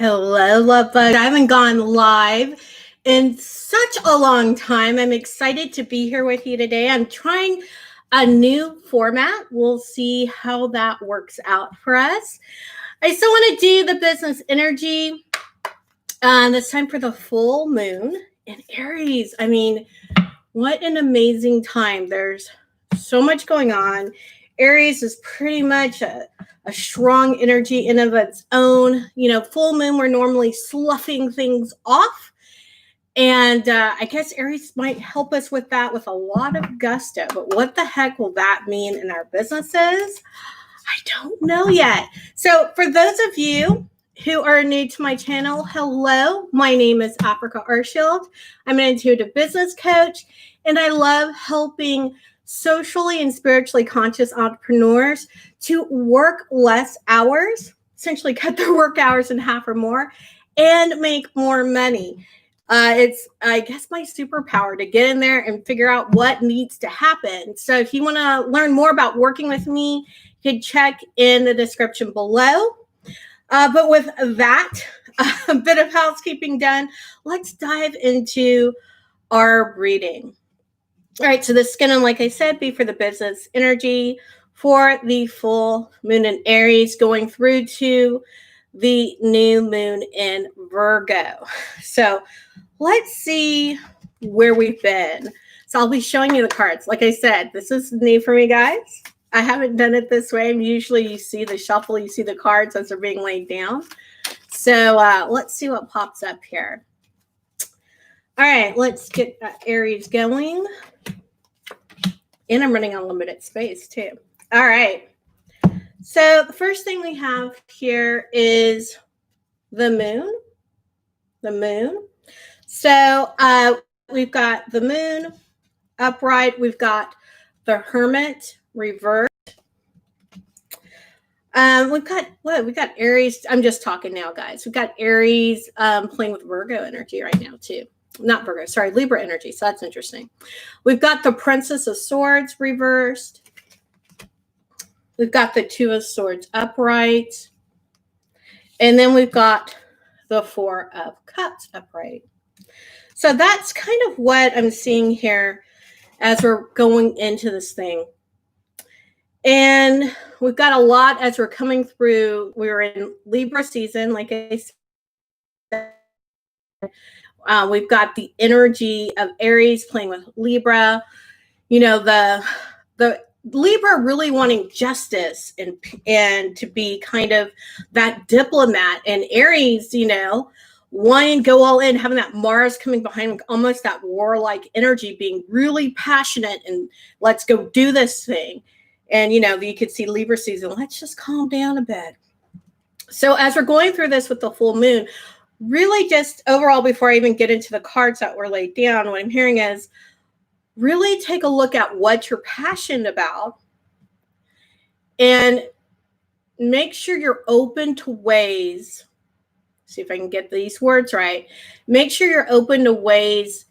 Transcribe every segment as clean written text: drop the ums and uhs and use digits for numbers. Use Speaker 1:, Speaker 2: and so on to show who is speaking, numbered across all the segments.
Speaker 1: Hello, love bug. I haven't gone live in such a long time. I'm excited to be here with you today. I'm trying a new format. We'll see how that works out for us. I still want to do the business energy. This time for the full moon in Aries. I mean, what an amazing time. There's so much going on. Aries is pretty much a strong energy in of its own. You know, full moon, we're normally sloughing things off. And I guess Aries might help us with that with a lot of gusto. But what the heck will that mean in our businesses? I don't know yet. So for those of you who are new to my channel, hello. My name is Archield. I'm an intuitive business coach, and I love helping socially and spiritually conscious entrepreneurs to work less hours, essentially cut their work hours in half or more, and make more money. It's, I guess, my superpower to get in there and figure out what needs to happen. So if you want to learn more about working with me, you can check in the description below. But with that, a bit of housekeeping done, let's dive into our reading. All right, so this is going to, like I said, be for the business energy for the full moon in Aries going through to the new moon in Virgo. So let's see where we've been. So I'll be showing you the cards. Like I said, this is new for me, guys. I haven't done it this way. Usually you see the shuffle, you see the cards as they're being laid down. So let's see what pops up here. All right, let's get Aries going. And I'm running on limited space too. All right. So the first thing we have here is the moon. The moon. So we've got the moon upright. We've got the hermit reversed. We've got what? We've got Aries. I'm just talking now, guys. We've got Aries playing with Virgo energy right now too. Not Virgo, sorry, Libra energy. So that's interesting. We've got the Princess of Swords reversed. We've got the Two of Swords upright. And then we've got the Four of Cups upright. So that's kind of what I'm seeing here as we're going into this thing. And we've got a lot as we're coming through. We're in Libra season, like I said. We've got the energy of Aries playing with Libra. You know, the Libra really wanting justice and to be kind of that diplomat. And Aries, you know, wanting to go all in, having that Mars coming behind, almost that warlike energy, being really passionate and let's go do this thing. And, you know, you could see Libra season, let's just calm down a bit. So as we're going through this with the full moon, really just overall, before I even get into the cards that were laid down, what I'm hearing is really take a look at what you're passionate about and make sure you're open to ways. See if I can get these words right. Make sure you're open to ways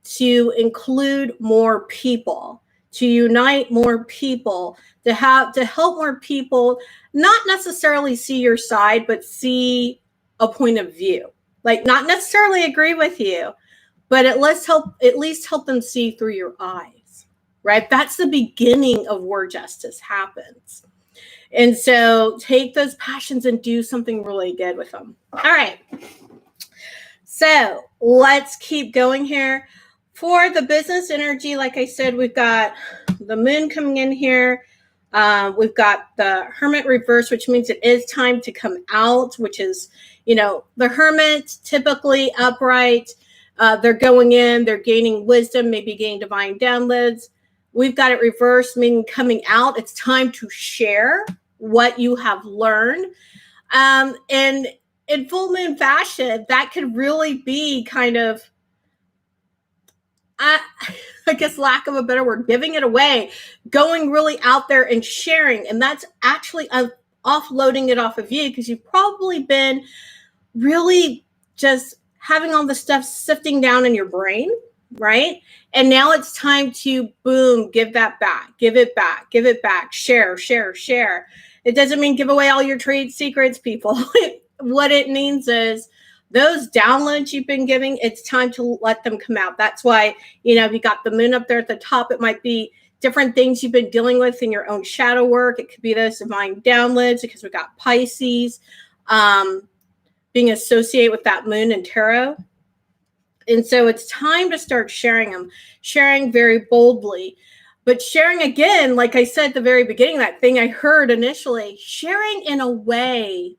Speaker 1: to include more people, to unite more people, to help more people, not necessarily see your side, but see a point of view. Like not necessarily agree with you, but at least help them see through your eyes, right? That's the beginning of where justice happens. And so take those passions and do something really good with them. All right. So let's keep going here. For the business energy, like I said, we've got the moon coming in here. We've got the hermit reverse, which means it is time to come out, which is, you know, the hermit typically upright. They're going in, they're gaining wisdom, maybe gaining divine downloads. We've got it reversed, meaning coming out. It's time to share what you have learned. And in full moon fashion, that could really be kind of, I guess, lack of a better word, giving it away, going really out there and sharing. And that's actually offloading it off of you because you've probably been really just having all the stuff sifting down in your brain, right? And now it's time to, boom, give that back, give it back, give it back, share, share, share. It doesn't mean give away all your trade secrets, people. what it means is those downloads you've been giving, it's time to let them come out. That's why, you know, you got the moon up there at the top. It might be different things you've been dealing with in your own shadow work. It could be those divine downloads because we got Pisces being associated with that moon and tarot. And so it's time to start sharing them, sharing very boldly. But sharing again, like I said at the very beginning, that thing I heard initially, sharing in a way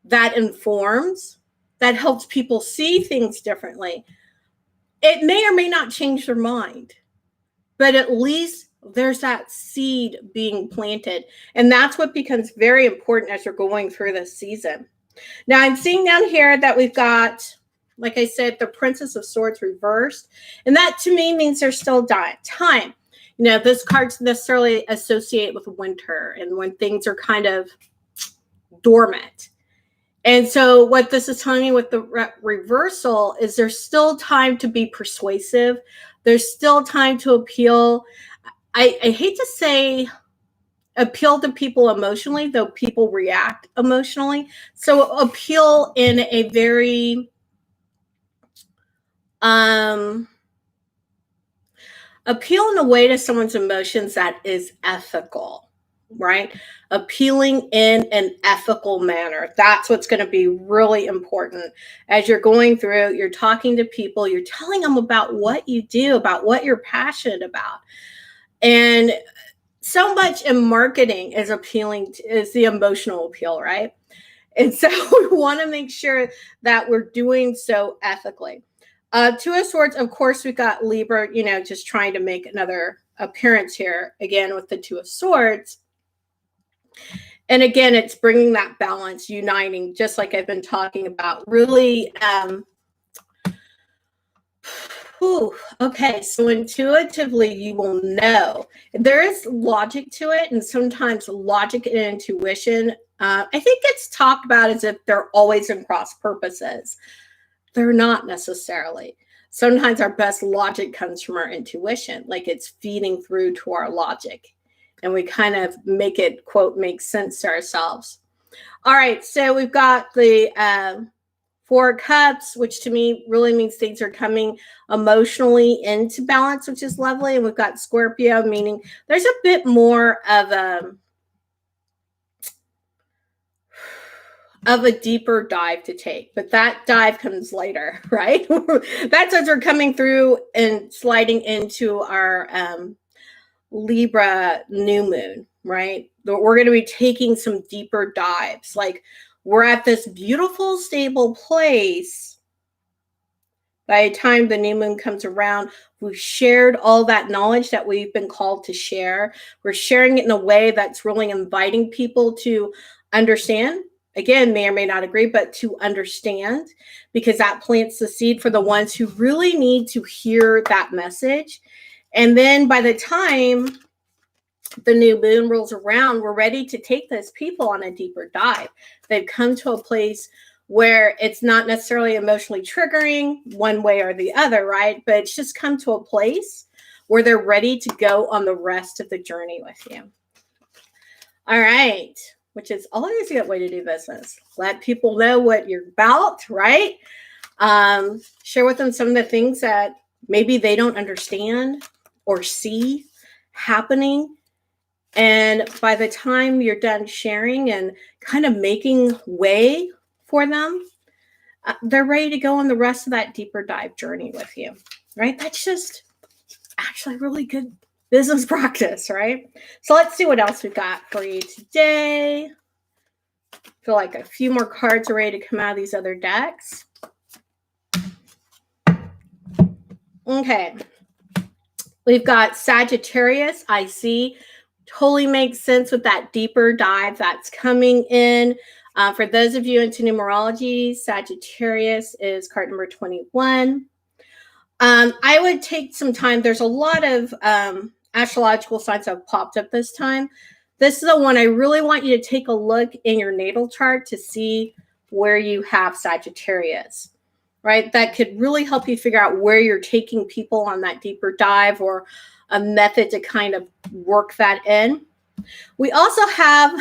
Speaker 1: that informs, that helps people see things differently. It may or may not change their mind, but at least there's that seed being planted. And that's what becomes very important as you're going through this season. Now I'm seeing down here that we've got, like I said, the Princess of Swords reversed. And that to me means there's still time. You know, this card's necessarily associated with winter and when things are kind of dormant. And so what this is telling me with the reversal is there's still time to be persuasive. There's still time to appeal. I hate to say appeal to people emotionally, though people react emotionally. So appeal in a very appeal in a way to someone's emotions that is ethical, right? Appealing in an ethical manner. That's what's going to be really important as you're going through, you're talking to people, you're telling them about what you do, about what you're passionate about. And so much in marketing is appealing to, is the emotional appeal, right? And so we want to make sure that we're doing so ethically. Two of Swords, of course, we've got Libra, you know, just trying to make another appearance here again with the Two of Swords. And again, it's bringing that balance, uniting, just like I've been talking about. Really, okay, so intuitively, you will know. There is logic to it, and sometimes logic and intuition, I think it's talked about as if they're always in cross purposes. They're not necessarily. Sometimes our best logic comes from our intuition, like it's feeding through to our logic. And we kind of make it, quote, make sense to ourselves. All right, so we've got the Four of Cups, which to me really means things are coming emotionally into balance, which is lovely. And we've got Scorpio, meaning there's a bit more of a deeper dive to take, but that dive comes later, right? That's as we're coming through and sliding into our Libra new moon, right? We're going to be taking some deeper dives. Like we're at this beautiful, stable place. By the time the new moon comes around, we've shared all that knowledge that we've been called to share. We're sharing it in a way that's really inviting people to understand. Again, may or may not agree, but to understand, because that plants the seed for the ones who really need to hear that message. And then by the time the new moon rolls around, we're ready to take those people on a deeper dive. They've come to a place where it's not necessarily emotionally triggering one way or the other, right? But it's just come to a place where they're ready to go on the rest of the journey with you. All right. Which is always a good way to do business. Let people know what you're about, right? Share with them some of the things that maybe they don't understand or see happening. And by the time you're done sharing and kind of making way for them, they're ready to go on the rest of that deeper dive journey with you, right? That's just actually really good business practice, right? So let's see what else we've got for you today. I feel like a few more cards are ready to come out of these other decks. Okay. We've got Sagittarius. I see. Totally makes sense with that deeper dive that's coming in. For those of you into numerology, Sagittarius is card number 21. I would take some time. There's a lot of astrological signs that have popped up this time. This is the one I really want you to take a look in your natal chart to see where you have Sagittarius, right? That could really help you figure out where you're taking people on that deeper dive or a method to kind of work that in. We also have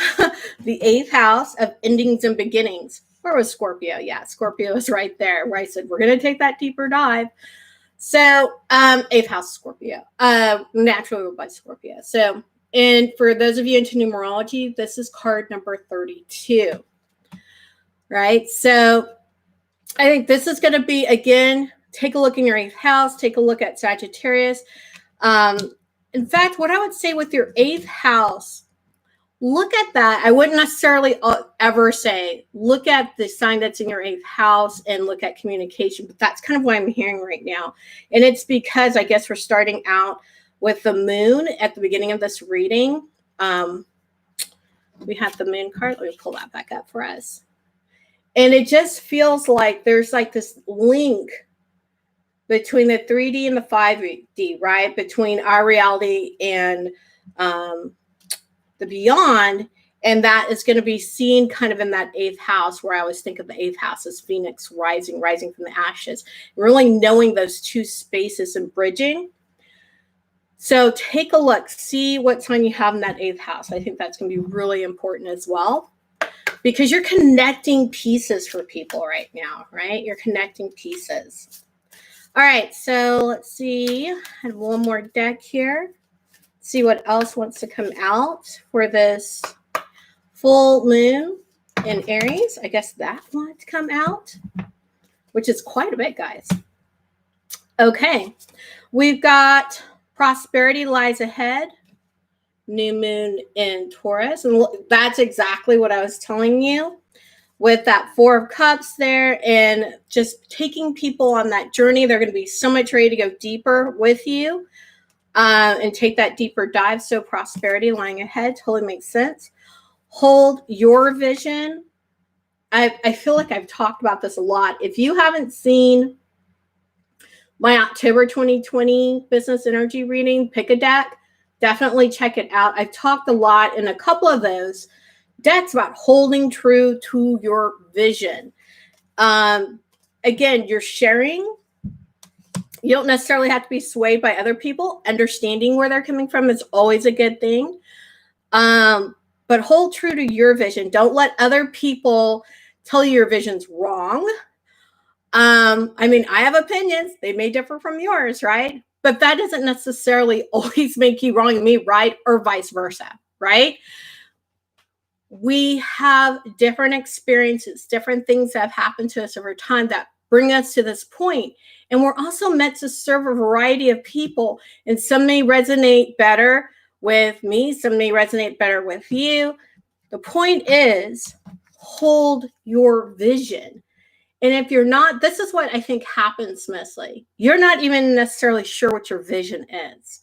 Speaker 1: the 8th house of endings and beginnings. Where was Scorpio? Yeah, Scorpio is right there where I said, we're going to take that deeper dive. So 8th house Scorpio, naturally ruled by Scorpio. So, and for those of you into numerology, this is card number 32, right? So I think this is going to be, again, take a look in your 8th house, take a look at Sagittarius. In fact, what I would say with your 8th house, look at that. I wouldn't necessarily ever say, look at the sign that's in your 8th house and look at communication, but that's kind of what I'm hearing right now. And it's because I guess we're starting out with the moon at the beginning of this reading. We have the moon card. Let me pull that back up for us. And it just feels like there's like this link between the 3D and the 5D, right? Between our reality and the beyond, and that is going to be seen kind of in that 8th house, where I always think of the 8th house as Phoenix rising from the ashes, really knowing those two spaces and bridging. So take a look, see what sign you have in that 8th house. I think that's going to be really important as well, because you're connecting pieces for people right now, right? You're connecting pieces. All right, so let's see. I have one more deck here. See what else wants to come out for this full moon in Aries. I guess that wanted to come out, which is quite a bit, guys. Okay, we've got prosperity lies ahead, new moon in Taurus. And that's exactly what I was telling you with that 4 of Cups there, and just taking people on that journey. They're going to be so much ready to go deeper with you. And take that deeper dive. So prosperity lying ahead totally makes sense. Hold your vision. I feel like I've talked about this a lot. If you haven't seen my October 2020 business energy reading, pick a deck, definitely check it out. I've talked a lot in a couple of those decks about holding true to your vision. Again, you're sharing. You don't necessarily have to be swayed by other people. Understanding where they're coming from is always a good thing. But hold true to your vision. Don't let other people tell you your vision's wrong. I mean, I have opinions. They may differ from yours, right? But that doesn't necessarily always make you wrong and me right, or vice versa, right? We have different experiences, different things that have happened to us over time that bring us to this point. And we're also meant to serve a variety of people. And some may resonate better with me. Some may resonate better with you. The point is, hold your vision. And if you're not, this is what I think happens mostly. You're not even necessarily sure what your vision is,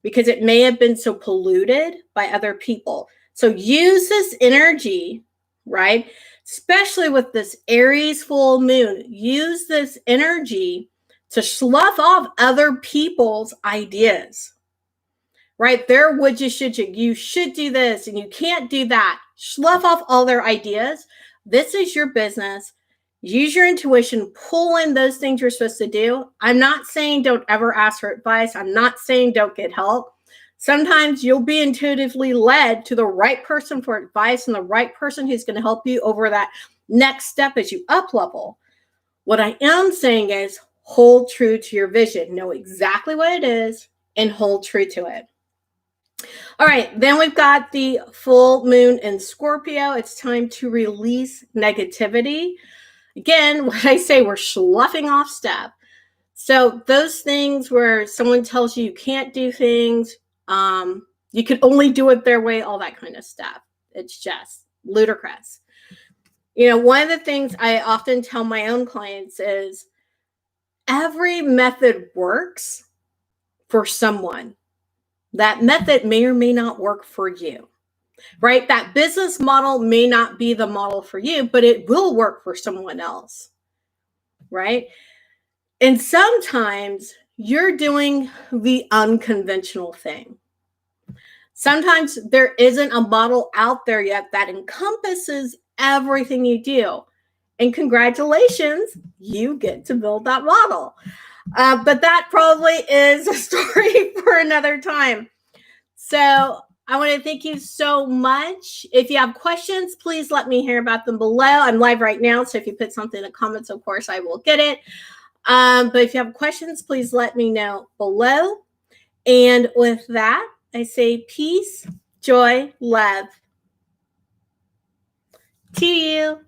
Speaker 1: because it may have been so polluted by other people. So use this energy, right? Especially with this Aries full moon, use this energy to slough off other people's ideas, right? Their would you, should you should do this and you can't do that. Slough off all their ideas. This is your business. Use your intuition, pull in those things you're supposed to do. I'm not saying don't ever ask for advice. I'm not saying don't get help. Sometimes you'll be intuitively led to the right person for advice and the right person who's going to help you over that next step as you up level. What I am saying is hold true to your vision. Know exactly what it is and hold true to it. All right, then we've got the full moon in Scorpio. It's time to release negativity. Again, what I say, we're sloughing off stuff. So those things where someone tells you you can't do things, you can only do it their way, all that kind of stuff. It's just ludicrous. You know, one of the things I often tell my own clients is every method works for someone. That method may or may not work for you, right? That business model may not be the model for you, but it will work for someone else, right? And sometimes you're doing the unconventional thing. Sometimes there isn't a model out there yet that encompasses everything you do. And congratulations, you get to build that model. But that probably is a story for another time. So I want to thank you so much. If you have questions, please let me hear about them below. I'm live right now, so if you put something in the comments, of course, I will get it. But if you have questions, please let me know below. And with that, I say peace, joy, love to you.